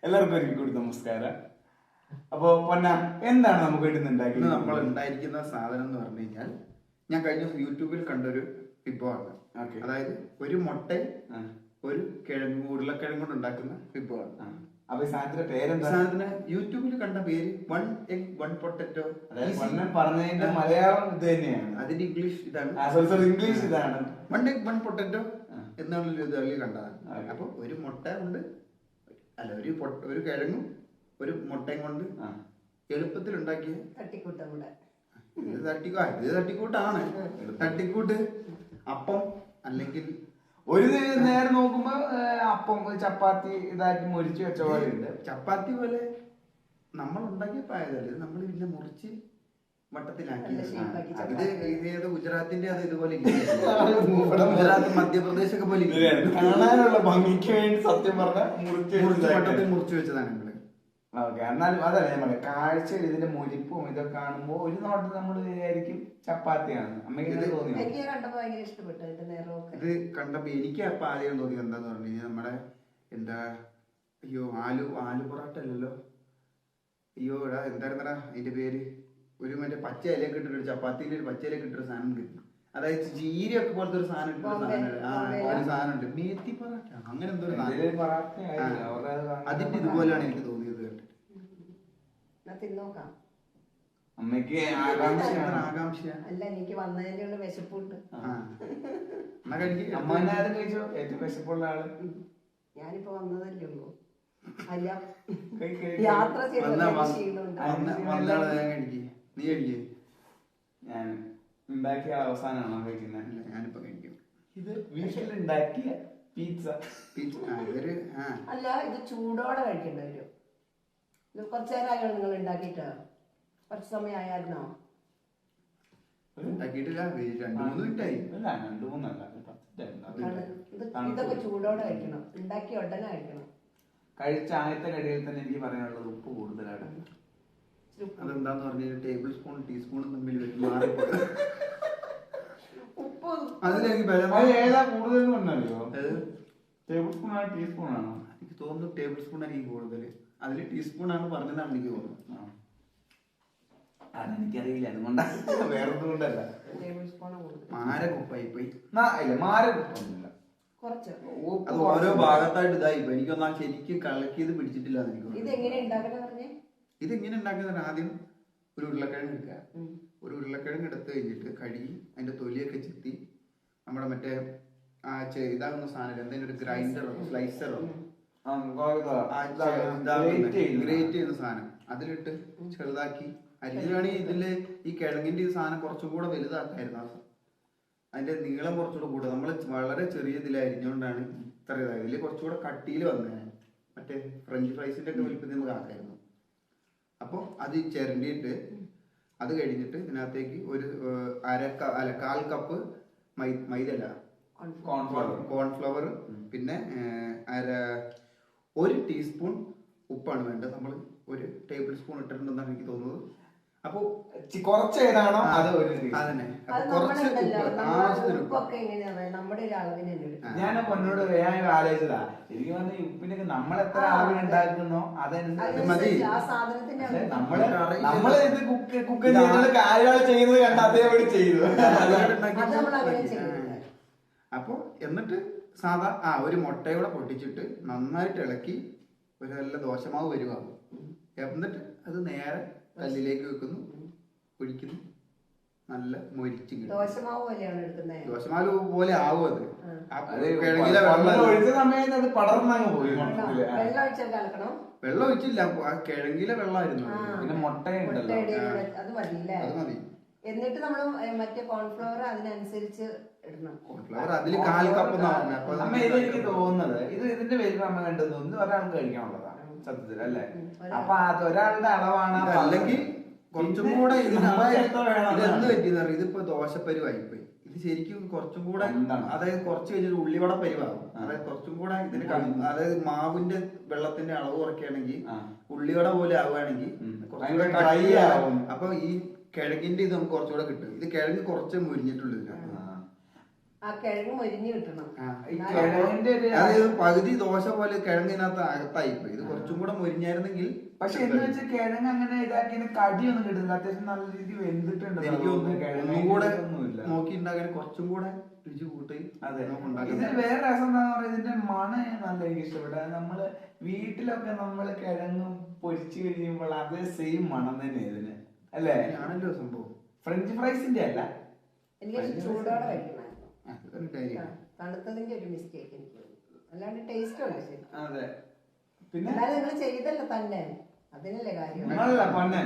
എല്ലാവർക്കും ഒരിക്കൽ കൂടി നമസ്കാരം. അപ്പൊ പൊന്ന എന്താണ് നമുക്ക് വേണ്ടി നമ്മൾ ഉണ്ടായിരിക്കുന്ന സാധനം എന്ന് പറഞ്ഞു കഴിഞ്ഞാൽ ഞാൻ കഴിഞ്ഞ ദിവസം യൂട്യൂബിൽ കണ്ടൊരു വിഭവമാണ്. അതായത് ഒരു മുട്ട ഒരു കിഴങ്ങ് ഉരുളക്കിഴങ്ങ് കൊണ്ട് ഉണ്ടാക്കുന്ന വിഭവമാണ്. അപ്പൊ സാധനത്തിന്റെ പേരെന്താ? സാധനത്തിന് യൂട്യൂബിൽ കണ്ട പേര് 1 egg 1 potato. പറഞ്ഞതിന്റെ മലയാളം ഇത് തന്നെയാണ്, അതിന്റെ ഇംഗ്ലീഷ് ഇതാണ്. ഇംഗ്ലീഷ് ഇതാണ് 1 egg 1 potato എന്നുള്ള ഇതിൽ കണ്ടതാണ്. അപ്പൊ ഒരു മുട്ട കൊണ്ട് അല്ല ഒരു കിഴങ്ങും ഒരു മുട്ടയും കൊണ്ട് എളുപ്പത്തിൽ ഉണ്ടാക്കിയ തട്ടിക്കൂട്ടാണ്. തട്ടിക്കൂട്ട് അപ്പം അല്ലെങ്കിൽ ഒരു നേരം നോക്കുമ്പോ അപ്പം ചപ്പാത്തി ഇതായിട്ട് മുരിച്ചു വെച്ച പോലെ ഉണ്ട്. ചപ്പാത്തി പോലെ നമ്മൾ ഉണ്ടാക്കിയപ്പോ ആയതല്ലേ, നമ്മൾ പിന്നെ മുറിച്ച് വട്ടത്തിലാക്കി. ഇത് ഏത് ഗുജറാത്തിന്റെ അത് ഇതുപോലെ ഗുജറാത്ത് മധ്യപ്രദേശ് ഒക്കെ പോലെ കാണാനുള്ള ഭംഗിക്ക് വേണ്ടി സത്യം പറഞ്ഞ വട്ടത്തിൽ മുറിച്ച് വെച്ചതാണ് നമ്മള്. ഓക്കെ, എന്നാലും അതല്ല ഞാൻ പറയാം, കാഴ്ചയിൽ ഇതിന്റെ മുരിപ്പും ഇതൊക്കെ കാണുമ്പോ ഒരു നോട്ടത്തിൽ നമ്മൾ വിചാരിക്കും ചപ്പാത്തിയാണ്. അമ്മയ്ക്ക് തോന്നി ഇത് കണ്ടപ്പോ എനിക്ക് അപ്പൊ ആദ്യം തോന്നിയത് എന്താന്ന് പറഞ്ഞു കഴിഞ്ഞാൽ നമ്മുടെ എന്താ ആലു പൊറാട്ട അല്ലല്ലോ, എന്തായിരുന്നടാ അതിന്റെ പേര്, ഒരു മറ്റേ പച്ച ഇലയൊക്കെ ഇട്ടിട്ട് ചപ്പാത്തിയിൽ ഒരു പച്ച ഇലയൊക്കെ ഇട്ടൊരു സാധനം കിട്ടും. അതായത് ജീരയൊക്കെ പോലത്തെ ഒരു സാധനം ഒരു സാധനം ഉണ്ട്, മേത്തി പൊറാട്ട അങ്ങനെ എന്തോ ഒരു അതിന്റെ ഇതുപോലെയാണ് എനിക്ക് തോന്നിയത്. അമ്മയ്ക്ക് ആകാംക്ഷ അല്ല, എനിക്ക് വന്നതിന്റെ വിശപ്പുണ്ട്. അമ്മനാരും കഴിച്ചോ? ഏറ്റവും വിശപ്പുള്ള ആള് ഞാനിപ്പോ വന്നതല്ലേ ഉള്ളൂ. അല്ല, യാത്ര നീ കഴിക്കേ? ഞാൻ ഉണ്ടാക്കിയ അവസാനമാണോ കഴിക്കുന്നത്? ഞാനിപ്പോ കഴിക്കും. ഇത് വീട്ടിലുണ്ടാക്കിയ പിസ്സ. അല്ല, ഇത് ചൂടോടെ കഴിക്കേണ്ടി വരും. ഇത് കുറച്ചു നേരമായോ നിങ്ങൾ ഉണ്ടാക്കിയിട്ട്? കുറച്ച് സമയം ആയിരുന്നോ? ഇതൊക്കെ ചൂടോടെ കഴിക്കണം, ഉണ്ടാക്കി ഉടനെ കഴിക്കണം. കഴിച്ച ആദ്യത്തെ കടിയിൽ തന്നെ എനിക്ക് പറയാനുള്ളത് ഉപ്പ് കൂടുതലാണ്. അതെന്താന്ന് പറഞ്ഞാൽ ടേബിൾ സ്പൂൺ ടീസ്പൂൺ തമ്മിൽ ഉപ്പ് ഏതാ കൂടുതൽ കൊണ്ടല്ലോ? ടേബിൾ സ്പൂൺ ആണോ ടീസ്പൂൺ ആണോ? എനിക്ക് തോന്നുന്നു ടേബിൾ സ്പൂൺ ആയിരിക്കും കൂടുതൽ. അതിൽ ടീസ്പൂൺ ആണ് പറഞ്ഞതാണ് എനിക്ക് തോന്നുന്നത്. അതെനിക്കറിയില്ല, അതുകൊണ്ടാണ്, വേറെ കൊണ്ടല്ല. മാരകുപ്പായി പോയി. മാരകുപ്പൊന്നുമില്ല, അത് ഓരോ ഭാഗത്തായിട്ട് ഇതായി പോയി. എനിക്കൊന്നാ ശരിക്കും കലക്കിയത് പിടിച്ചിട്ടില്ല. ഇതെങ്ങനെ ഉണ്ടാക്കുന്നത്? ആദ്യം ഒരു ഉരുളക്കിഴങ്ങ് എടുക്കുക. ഒരു ഉരുളക്കിഴങ്ങ് എടുത്ത് കഴിഞ്ഞിട്ട് കഴുകി അതിന്റെ തൊലിയൊക്കെ ചെത്തി നമ്മുടെ മറ്റേ ഇതാകുന്ന സാധനം എന്തെങ്കിലും ഒരു ഗ്രൈൻഡറോ സ്ലൈസറോ ഗ്രേറ്റ് ചെയ്യുന്ന സാധനം അതിലിട്ട് ചെറുതാക്കി അരിഞ്ഞാണെങ്കിൽ ഇതില് ഈ കിഴങ്ങിന്റെ ഈ സാധനം കുറച്ചും കൂടെ വലുതാക്കായിരുന്നു. അതിന്റെ നീളം കുറച്ചുകൂടെ കൂടുക. നമ്മൾ വളരെ ചെറിയ ഇതിൽ അരിഞ്ഞുകൊണ്ടാണ് ഇത്ര ഇതായത്. ഇതിൽ കുറച്ചുകൂടെ കട്ടിയിൽ വന്നേ മറ്റേ ഫ്രഞ്ച് ഫ്രൈസിന്റെ ഒക്കെ വലിപ്പത്തിൽ നമുക്ക് ആക്കായിരുന്നു. അപ്പോൾ അത് ചിരണ്ടിയിട്ട് അത് കഴിഞ്ഞിട്ട് ഇതിനകത്തേക്ക് ഒരു 1/4 കപ്പ് മൈദല്ല കോൺഫ്ലവർ, പിന്നെ 1 ടീസ്പൂൺ ഉപ്പാണ് വേണ്ടത്. നമ്മൾ 1 ടേബിൾ സ്പൂൺ ഇട്ടിട്ടുണ്ടെന്നാണ് എനിക്ക് തോന്നുന്നത്. അപ്പൊ കുറച്ച് ഏതാണോ അത് അതന്നെ. ഞാൻ പൊന്നോട് ഞാൻ ആലോചിച്ചതാ, എനിക്ക് വന്ന ഉപ്പിനൊക്കെ നമ്മൾ എത്ര അളവിൽ ഉണ്ടാക്കുന്നോ അതനുസരിച്ച് നമ്മള് ഇത് കുക്ക് ചെയ്യുന്നത് കാര്യങ്ങൾ ചെയ്യുന്നത് കണ്ട അതേപടി ചെയ്തു. അപ്പൊ എന്നിട്ട് സാധാ ഒരു മുട്ടയോടെ പൊട്ടിച്ചിട്ട് നന്നായിട്ട് ഇളക്കി ഒരു നല്ല ദോശമാവ് വരുക. എന്നിട്ട് അത് നേരെ കല്ലിലേക്ക് വെക്കുന്നു, ഒഴിക്കുന്നു, നല്ല മൊരിച്ചു കിട്ടും. ദോശമാവ് പോലെ ആവും അത്. ഒഴിച്ച സമയത്ത് അത് പടർന്നങ്ങ് പോയി. വെള്ളം ഒഴിച്ചില്ല, ആ കിഴങ്ങിലെ വെള്ളമായിരുന്നു. പിന്നെ മുട്ടയുണ്ടല്ലോ, അത് മതി. എന്നിട്ട് നമ്മള് മറ്റേ കോൺഫ്ലവർ അതിനനുസരിച്ച് ഇടണം. കോൺഫ്ലവർ അതിൽ 1/4 കപ്പ്. അമ്മ ഇത് എനിക്ക് തോന്നുന്നത് ഇതിന്റെ വലിപ്പം അമ്മ കണ്ടെന്ന് തോന്നുന്നു ഒരാൾക്ക് കഴിക്കാനുള്ളതാണ് സത്യത്തിൽ, അല്ലേ? അപ്പൊ അത് ഒരാളുടെ അളവാണ്. അല്ലെങ്കിൽ കുറച്ചും കൂടെ ഇതെന്ത് പറ്റിയെന്ന് അറിയാം, ഇതിപ്പോ ദോശപ്പരിവായിപ്പോയി. ഇത് ശരിക്കും കുറച്ചും കൂടെ, അതായത് കുറച്ച് കഴിഞ്ഞൊരു ഉള്ളിവട പരിവാകും. അതായത് കുറച്ചും കൂടെ ഇതിന് അതായത് മാവിന്റെ വെള്ളത്തിന്റെ അളവ് കുറയ്ക്കുകയാണെങ്കിൽ ഉള്ളിവട പോലെ ആവുകയാണെങ്കിൽ കുറച്ചും കൂടെ ഡ്രൈ ആവും. അപ്പൊ ഈ കിഴങ്ങിന്റെ ഇത് നമുക്ക് കുറച്ചുകൂടെ കിട്ടും. ഇത് കിഴങ്ങ് കുറച്ച് മുരിഞ്ഞിട്ടുള്ളൂ. ആ കിഴങ്ങ് മൊരിഞ്ഞ് കിട്ടണം. ഈ കിഴങ്ങിന്റെ ഒരു അതായത് പകുതി ദോശ പോലെ കിഴങ്ങിനകത്ത് അകത്തായി പോയി. ഇത് കുറച്ചും കൂടെ മൊരിഞ്ഞായിരുന്നെങ്കിൽ. പക്ഷെ എന്ന് വെച്ചാൽ കിഴങ്ങ് അങ്ങനെ ഇതാക്കി കടിയൊന്നും കിട്ടുന്നില്ല. അത്യാവശ്യം നല്ല രീതിയിൽ വെന്തിട്ടുണ്ട്. എനിക്ക് ഒന്നും കൂടെ നോക്കി ഉണ്ടാക്കാൻ കുറച്ചും കൂടെ രുചി കൂട്ടി. അതെ, ഉണ്ടാക്കുന്നത് ഇതിന് വേറെ രസം എന്താന്ന് പറയുക, ഇതിന്റെ മണം നല്ല എനിക്ക് ഇഷ്ടപ്പെട്ട. നമ്മള് വീട്ടിലൊക്കെ നമ്മള് കിഴങ്ങ് പൊരിച്ചു കഴിയുമ്പോൾ അതേ സെയിം മണം തന്നെ ഇതിന്, അല്ലേ? ആണല്ലോ സംഭവം. ഫ്രഞ്ച് ഫ്രൈസിന്റെ അല്ല, എനിക്ക് ചൂടോടെ കഴിക്കണമായിരുന്നു. അതൊരു കാര്യം. തണുത്തതിന്റെ ഒരു മിസ്റ്റേക്ക് എനിക്ക് തോന്നി. അല്ലാണ്ട് ടേസ്റ്റും അല്ല ശരി. അതെ. പിന്നെ എന്നാലും നിങ്ങൾ ചെയ്തല്ലോ തന്നെ, അതിനല്ലേ കാര്യം. നിങ്ങളല്ല പൊന്നെ,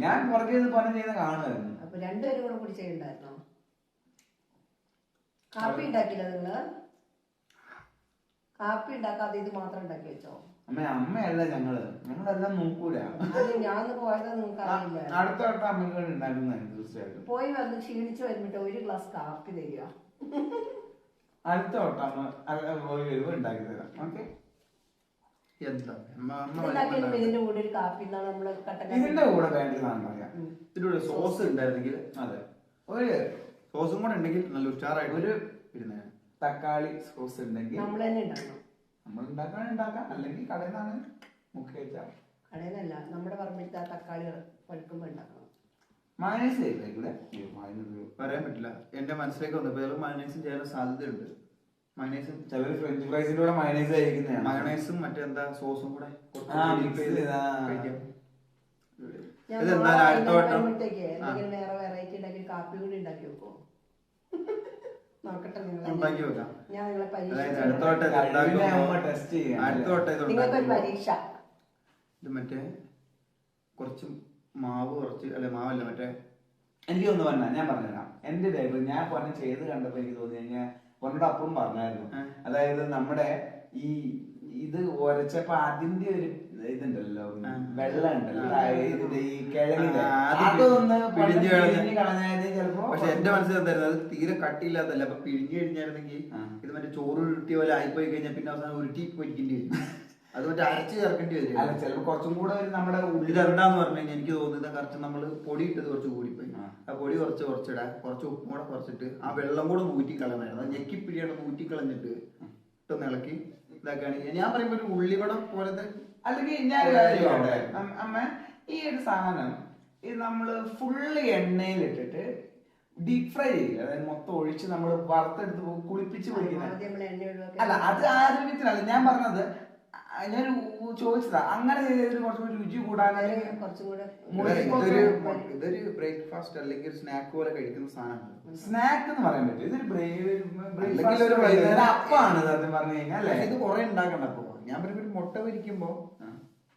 ഞാൻ പുറകെ പൊന്നെ ചെയ്യുന്ന കാണുമായിരുന്നു. അപ്പൊ രണ്ടുപേരും കൂടെ കൂടി ചെയ്യണ്ടായിരുന്നോ? കാപ്പി ഉണ്ടാക്കില്ല നിങ്ങള്? കാപ്പി ഉണ്ടാക്കാതെ ഇത് മാത്രം ഉണ്ടാക്കി വെച്ചോ? അമ്മയല്ല ഞങ്ങളെല്ലാം നോക്കൂല. അത് ഞാൻ പോയത് നിങ്ങൾക്ക് അറിയില്ല. അടുത്ത വട്ടം അമ്മകൾ ഉണ്ടാക്കുന്നതാണ് തീർച്ചയായിട്ടും. പോയി വന്ന് ക്ഷീണിച്ചു വരുമ്പോട്ട് ഒരു ഗ്ലാസ് കാപ്പി തരിക. അടുത്ത വട്ടം അമ്മ പോയി വരുമ്പോ ഉണ്ടാക്കി തരാം. ഓക്കെ. ഇതിന്റെ കൂടെ ഒരു കാപ്പി എന്നാണ് നമ്മള് ഇതിന്റെ കൂടെ വേണ്ടതാണ് പറയാം. ഇതിന്റെ കൂടെ സോസ് ഉണ്ടായിരുന്നെങ്കിൽ, അതെ, ഒരു സോസും കൂടെ ഉണ്ടെങ്കിൽ നല്ല ഉഷാറായിട്ട് ഒരു ഇരുന്നേ. തക്കാളി സോസ് ഉണ്ടെങ്കിൽ നമ്മൾ തന്നെ ഉണ്ടാക്കണം. നമ്മൾ ഉണ്ടാക്കാം, അല്ലെങ്കിൽ കടയിൽ നിന്നാണ് മുക്കി വെച്ചാൽ. കടയിലല്ല, നമ്മുടെ പറമ്പിലത്തെ ആ തക്കാളി പഴുക്കുമ്പോ ഉണ്ടാക്കണം. മയണൈസ് പറയാൻ പറ്റില്ല. എന്റെ മനസ്സിലേക്ക് വന്നപ്പോൾ മയണൈസും ചെയ്യാൻ സാധ്യതയുണ്ട്. മയണൈസും ചിലർ ഫ്രഞ്ച് ഫ്രൈസിന്റെ കൂടെ മയണൈസ് കഴിക്കുന്നതാണ്. മയണൈസും മറ്റെന്താ സോസും കൂടെ എന്തെങ്കിലും വേറെ വെറൈറ്റി ഉണ്ടാക്കി കാപ്പി കൂടി ഉണ്ടാക്കി വെക്കോ? നോക്കട്ടെ, ഉണ്ടാക്കി വെക്കാം. ഞാൻ നിങ്ങളെ അടുത്തോട്ടെ പരീക്ഷ. ഇത് മറ്റേ കുറച്ച് മാവ് അല്ലെ മാവല്ല മറ്റേ എനിക്ക് ഒന്ന് പറഞ്ഞ ഞാൻ പറഞ്ഞുതരാം. എന്റെ ലൈഫ് ഞാൻ പറഞ്ഞ ചെയ്ത് കണ്ടപ്പോ എനിക്ക് തോന്നി കഴിഞ്ഞാൽ പൊന്നോട് അപ്പുറം പറഞ്ഞായിരുന്നു. അതായത് നമ്മുടെ ഈ ഇത് ഒരച്ചപ്പോ അതിന്റെ ഒരു ഇതുണ്ടല്ലോ, വെള്ളം ഉണ്ടല്ലോ ഇതിന്റെ ഈ കിഴങ്ങിന്റെ, അതൊന്ന് പിഴിഞ്ഞ് കളഞ്ഞാൽ ചിലപ്പോ. പക്ഷെ എന്റെ മനസ്സിൽ എന്തായിരുന്നു, അത് തീരെ കട്ടിയില്ലാത്തല്ല. അപ്പൊ പിഴിഞ്ഞു കഴിഞ്ഞായിരുന്നെങ്കിൽ ഇത് മറ്റേ ചോറ് ഉരുട്ടിയ പോലെ ആയിപ്പോയി കഴിഞ്ഞാൽ പിന്നെ അവസാനം ഉരുട്ടി പൊരിക്കേണ്ടി വരും. അത് മറ്റേ അരച്ച് ചേർക്കേണ്ടി വരും. അല്ല, ചിലപ്പോ കുറച്ചും കൂടെ നമ്മുടെ ഉള്ളിൽ എന്താന്ന് പറഞ്ഞു കഴിഞ്ഞാൽ എനിക്ക് തോന്നുന്നത് കുറച്ച് നമ്മള് പൊടി ഇട്ടത് കുറച്ച് കൂടിപ്പോയി. ആ പൊടി കുറച്ചിടാം, കുറച്ച് ഉപ്പും കൂടെ കുറച്ചിട്ട് ആ വെള്ളം കൂടെ ഊറ്റി കളയണമായിരുന്നു. അത് ഞെക്കിപ്പിടിയാണ് ഊറ്റി കളഞ്ഞിട്ട് ഇട്ടൊന്ന് ഇളക്കി ഇതാക്കുകയാണെങ്കിൽ ഞാൻ പറയുമ്പോ ഒരു ഉള്ളിവട പോലത്തെ. അല്ലെങ്കിൽ ഞാൻ അമ്മ ഈ ഒരു സാധനം ഇത് നമ്മള് ഫുള്ള് എണ്ണയിലിട്ടിട്ട് ഡീപ് ഫ്രൈ ചെയ്യില്ല. അതായത് മൊത്തം ഒഴിച്ച് നമ്മൾ വറുത്തെടുത്ത് കുളിപ്പിച്ച് പൊടിക്കുന്നത്. അല്ല, അത് ആരോഗ്യത്തിനല്ല ഞാൻ പറഞ്ഞത്. ഞാൻ ചോദിച്ചതാ, അങ്ങനെ ചെയ്തതിന് കുറച്ചുകൂടി രുചി കൂടാനായി ഇതൊരു ബ്രേക്ക്ഫാസ്റ്റ് അല്ലെങ്കിൽ സ്നാക്ക് പോലെ കഴിക്കുന്ന സാധനമാണ്. സ്നാക്ക് എന്ന് പറയാൻ പറ്റും. ഇതൊരു അപ്പാണ് സത്യം പറഞ്ഞു കഴിഞ്ഞാൽ. ഇത് കുറെ ഉണ്ടാക്കണ്ട. അപ്പൊ ഞാൻ പറയുമ്പോ ഒരു മുട്ട പൊരിക്കുമ്പോ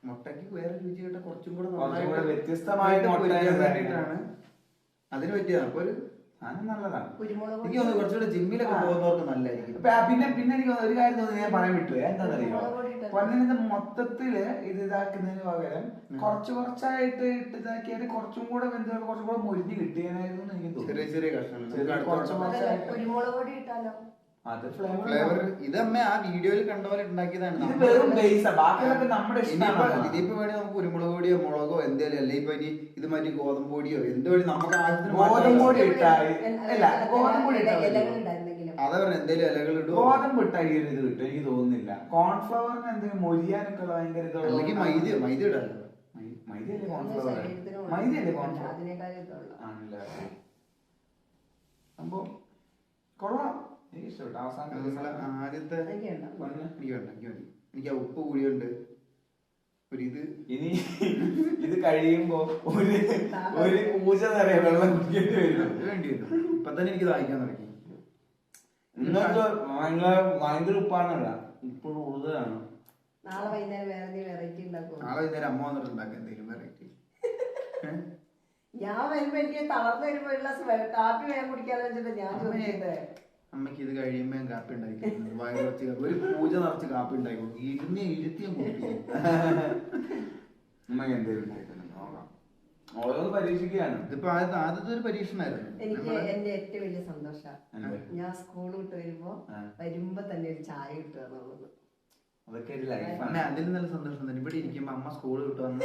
മുട്ടയ്ക്ക് വേറെ രുചി കിട്ടാൻ കുറച്ചും കൂടെ വ്യത്യസ്തമായിട്ട് വേണ്ടിയിട്ടാണ് അതിന് പറ്റിയതാണ്. അപ്പൊ ഒരു സാധനം നല്ലതാണ്. എനിക്ക് തോന്നുന്നു കുറച്ചുകൂടെ ജിമ്മിലൊക്കെ പോകുന്നവർക്ക് നല്ലതായിരിക്കും. പിന്നെ എനിക്ക് ഒരു കാര്യം തോന്നുന്നു, ഞാൻ പറയാൻ വിട്ടു. എന്താണെന്നറിയോ, പൊന്നിന് മൊത്തത്തില് ഇത് ഇതാക്കുന്നതിന് പകരം കുറച്ചായിട്ട് ഇട്ട് ഇതാക്കിയാൽ കുറച്ചും കൂടെ കുറച്ചും കൂടെ മുരിഞ്ഞ് കിട്ടിയായിരുന്നു എനിക്ക് തോന്നുന്നു. ചെറിയ കഷ്ണങ്ങൾ അത് ഫ്ലേവർ ഇതമ്മ ആ വീഡിയോയിൽ കണ്ട പോലെ ഉണ്ടാക്കിയതാണ്. ഇതിപ്പോ വേണേ നമുക്ക് കുരുമുളക് പൊടിയോ മുളകോ എന്തേലും അല്ലെ ഇപ്പൊ ഇനി ഇത് മറ്റേ ഗോതമ്പ് പൊടിയോ എന്ത് വേണ്ടി നമുക്ക് അതാ പറഞ്ഞ എന്തേലും ഇലകൾ ഇടും. ഗോതമ്പ് ഇട്ടാൽ ഇത് കിട്ടും എനിക്ക് തോന്നുന്നില്ല. കോൺഫ്ലവറിന് എന്തെങ്കിലും മൊരിയാനൊക്കെ ഉള്ള ഭയങ്കര അല്ലെങ്കിൽ മൈദ ഇടാലോ. മൈദയല്ലേ കോൺഫ്ലവർ? മൈദയല്ലേ കോൺഫ്ലവർ ആണല്ലേ? സംഭവം കൊള്ളാം, എനിക്ക് ഇഷ്ടപ്പെട്ടു. അവസാനം ആദ്യത്തെ എനിക്ക് ആ ഉപ്പ് കൂടിയുണ്ട് ഇനി ഇത് കഴിയുമ്പോ ഒരു പൂജ നിറയെ വെള്ളം കുടിക്കേണ്ടി വരും. വേണ്ടി വരും. ഇപ്പൊ തന്നെ എനിക്ക് ദാഹിക്കാൻ തുടങ്ങി. നിങ്ങൾക്ക് ഭയങ്കര ഉപ്പാണല്ല, ഉപ്പ് കൂടുതലാണ്. നാളെ വൈകുന്നേരം വേറെ വെറൈറ്റി ഉണ്ടാക്കും. നാളെ വൈകുന്നേരം അമ്മ വന്നിട്ട് ഉണ്ടാക്കാം എന്തെങ്കിലും വെറൈറ്റി. ഞാൻ വരുമ്പോ എനിക്ക് തളർന്നു വരുമ്പോ ഒരു ഗ്ലാസ് കാപ്പി വേഗം കുടിക്കാന്ന് വെച്ചിട്ട് ഞാൻ ചോദിച്ചത്. അമ്മക്ക് ഇത് കഴിയുമ്പോ ഞാൻ കാപ്പി ഉണ്ടാക്കി ഒരു പൂജ നിറച്ച് കാപ്പി ഉണ്ടാക്കി ഇരുത്തിയ അമ്മ എന്തേലും ഓരോന്ന് പരീക്ഷിക്കുകയാണ്. ഇതിപ്പോ ആദ്യത്തെ ഒരു പരീക്ഷണമായിരുന്നു. എനിക്ക് എന്റെ ഏറ്റവും വലിയ സന്തോഷം ഞാൻ സ്കൂൾ വിട്ട് വരുമ്പോ തന്നെ ഒരു ചായ കിട്ടുക എന്നുള്ളത്. അതൊക്കെ ഒരു ലൈഫാണ്. അമ്മ അതിൽ നല്ല സന്തോഷം തന്നെ. ഇവിടെ ഇരിക്കുമ്പോ അമ്മ സ്കൂൾ വിട്ടു വന്നത്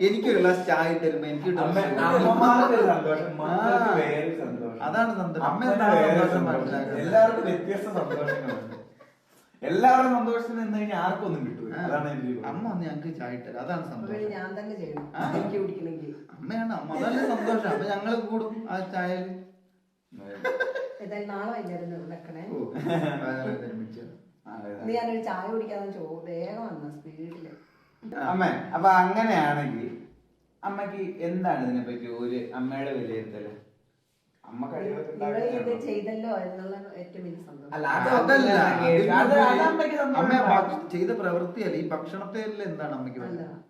എനിക്കൊരു ഗ്ലാസ് ചായ തരുമ്പോ എനിക്ക് കിട്ടുന്ന അമ്മമാർക്ക് സന്തോഷം, മക്കൾക്ക് വേറെ സന്തോഷം. അതാണ് സന്തോഷം. അമ്മ അമ്മ എന്താണ് വേറെ സന്തോഷം സന്തോഷം. മനസ്സിലാക്കുന്നത്. എല്ലാവർക്കും വ്യത്യസ്ത സന്തോഷങ്ങളുണ്ട്. എല്ലാവരും സന്തോഷത്തിന് നിന്ന് കഴിഞ്ഞാൽ ആർക്കൊന്നും കിട്ടൂല. അതാണ് എന്റെ ഒരു അമ്മ വന്ന് ഞങ്ങൾക്ക് ചായ ഇട്ടത് അതാണ് അപ്പൊ സന്തോഷം. പിന്നെ ഞാൻ തന്നെ ചെയ്യണം എനിക്ക് കുടിക്കണമെങ്കിൽ. അമ്മയാണ് അമ്മ, അതല്ലേ സന്തോഷം. അപ്പൊ ഞങ്ങള് കൂടും ആ ചായയില്. ഏതായാലും നാളെ വൈകുന്നേരം വെക്കണേ. ഓ, വയറ് ഒരുമിച്ച്. ഇന്ന് ഞാനൊരു ചായ കുടിക്കാതെ വേഗം വന്ന സ്പീഡില്. അമ്മ അപ്പൊ അങ്ങനെയാണെങ്കിൽ അമ്മക്ക് എന്താണ് ഇതിനെ പറ്റി ഒരു അമ്മയുടെ വിലയിരുത്തല്? അമ്മ കഴിവൊക്കെ നിങ്ങൾ ഇത് ഉണ്ടാക്കുന്നതാണോ? ചെയ്തല്ലോ എന്നുള്ള ഏറ്റവും വലിയ സന്തോഷം. അല്ല, അതല്ല അത് അമ്മയ്ക്ക് അമ്മ സന്തോഷം. ചെയ്ത പ്രവൃത്തിയല്ല ഈ ഭക്ഷണത്തെ എന്താണ് അമ്മയ്ക്ക് അല്ല, വേണ്ടത്?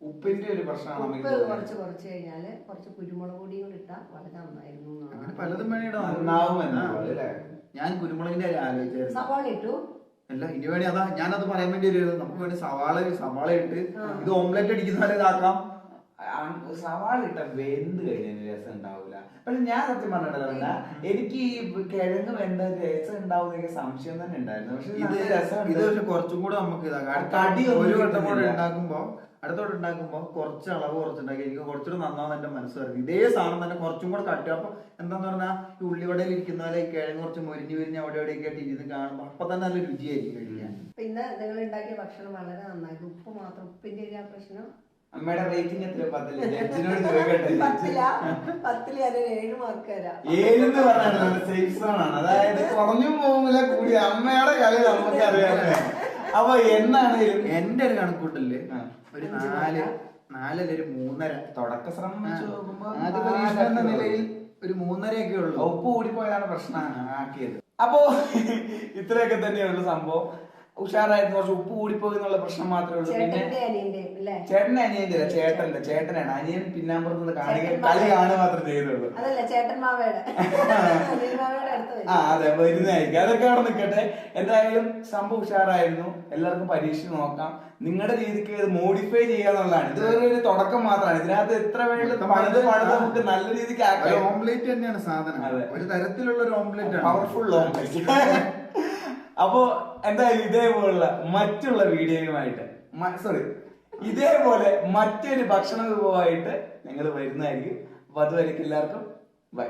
ഉപ്പിന്റെ ഒരു പ്രശ്നമാണ് അമ്മയ്ക്ക് ഉപ്പ് തോന്നുന്നത്. കുറച്ച് കഴിഞ്ഞാല് കുറച്ച് കുരുമുളക് പൊടിയും കൂടി ഇട്ടാൽ വളരെ നന്നായിരുന്നു എന്നാണ്. അങ്ങനെ പലതും വേണിയിടാം. നന്നാവുമെന്ന് അല്ലേ? ഞാൻ കുരുമുളകിന്റെ കാര്യം ആലോചിച്ചായിരുന്നു. സവാള ഇട്ടു. അല്ല ഇനി വേണി അതാ ഞാനത് പറയാൻ വേണ്ടി വരുന്നത്. നമുക്ക് വേണ്ടി സവാള ഇട്ട് ഇത് ഓംലെറ്റ് അടിക്കുന്ന പോലെ ഇതാക്കാം. സവാള ഇട്ട വെന്ത് കഴിഞ്ഞതിന് രസം ഉണ്ടാവില്ല. പക്ഷെ ഞാൻ സത്യം പറഞ്ഞിട്ടല്ല, എനിക്ക് ഈ കിഴങ്ങ് വെന്ത രസം ഉണ്ടാവുന്ന സംശയം തന്നെ ഉണ്ടായിരുന്നു. പക്ഷെ ഇത് നല്ല രസമുണ്ട്. ഇത് പക്ഷെ കുറച്ചും കൂടെ നമുക്ക് ഇതാക്കാം. കടിയൊന്നും ഒരു വട്ടം കൂടെ കിട്ടുന്നില്ല. അടുത്തോട്ട് ഉണ്ടാക്കുമ്പോ കുറച്ച് അളവ് കുറച്ചുണ്ടാക്കി എനിക്ക് കുറച്ചുകൂടെ നന്നാവും എന്റെ മനസ്സ് പറഞ്ഞു. ഇതേ സാധനം തന്നെ കുറച്ചും കൂടെ കട്ടുക. അപ്പൊ എന്താന്ന് പറഞ്ഞാൽ ഈ ഉള്ളിവടയിൽ ഇരിക്കുന്ന പോലെ ഈ കിഴങ്ങ് കുറച്ച് മൊരിഞ്ഞ് അവിടെ എവിടെയൊക്കെ ആയിട്ട് ഇരുന്ന് കാണുമ്പോ അപ്പൊ തന്നെ നല്ല രുചിയായിരിക്കും കഴിക്കാൻ. പിന്നെ നിങ്ങൾ ഉണ്ടാക്കിയ ഭക്ഷണം വളരെ നന്നായിരുന്നു. ഉപ്പ് മാത്രം, ഉപ്പിന്റെ ഒരു പ്രശ്നം. അമ്മയുടെ റേറ്റിംഗ് എത്ര? 10 ജഡ്ജിനോട് ചോദിക്കട്ടെ. 10 ഞാൻ 7 മാർക്ക് തരാം. 7 എന്ന് പറഞ്ഞാൽ സേഫ് സോൺ ആണ്. അതായത് കുറഞ്ഞും പോകുന്നില്ല കൂടി. അമ്മയുടെ കളി നമുക്ക് അറിയാമല്ലേ. അപ്പൊ എന്നാണേലും എന്റെ ഒരു കണക്കൂട്ടല് ഒരു 4 ഒരു 3.5 തുടക്ക ശ്രമം വെച്ച് നോക്കുമ്പോ ആദ്യ പരീക്ഷണം എന്ന നിലയിൽ ഒരു 3.5 ഉള്ളൂ. ഉപ്പ് കൂടിപ്പോയതാണ് പ്രശ്നം ആക്കിയത്. അപ്പോ ഇത്രയൊക്കെ തന്നെയുള്ളൂ സംഭവം. ഉഷാറായിരുന്നു. കുറച്ച് ഉപ്പ് കൂടിപ്പോയി എന്നുള്ള പ്രശ്നം മാത്രമേ ഉള്ളൂ. പിന്നെ ചേട്ടന്റെ അനിയന്റെയും അല്ലേ? ചേട്ടന്റെ അനിയന്റെ ചേട്ടനാണ്. അനിയൻ പിന്നാമ്പുറത്ത് കളി കാണുക മാത്രമേ ചെയ്തുള്ളൂ. അതല്ല ചേട്ടൻ മാവയുടെ അടുത്ത് ആ അതെ, വരുന്നതായിരിക്കും. അതൊക്കെ അവിടെ നിൽക്കട്ടെ. എന്തായാലും സംഭവം ഉഷാറായിരുന്നു. എല്ലാവർക്കും പരീക്ഷ നോക്കാം. നിങ്ങളുടെ രീതിക്ക് ഇത് മോഡിഫൈ ചെയ്യാന്നുള്ളതാണ്. ഇത് ഒരു തുടക്കം മാത്രമാണ്. ഇതിനകത്ത് എത്ര വേണ്ട പണിത് നമുക്ക് നല്ല രീതിക്ക് ആക്കാം. ഓംലേറ്റ് തന്നെയാണ് സാധനം. അതെ. ഒരു തരത്തിലുള്ള ഒരു ഓംലേറ്റ് ആണ്. Powerful omelette. അപ്പോ എന്തായാലും ഇതേപോലുള്ള മറ്റുള്ള വീഡിയോയുമായിട്ട് ഇതേപോലെ മറ്റൊരു ഭക്ഷണ വിഭവമായിട്ട് ഞങ്ങൾ വരുന്നതായിരിക്കും. അപ്പൊ അതുവരെയ്ക്കും എല്ലാവർക്കും ബൈ.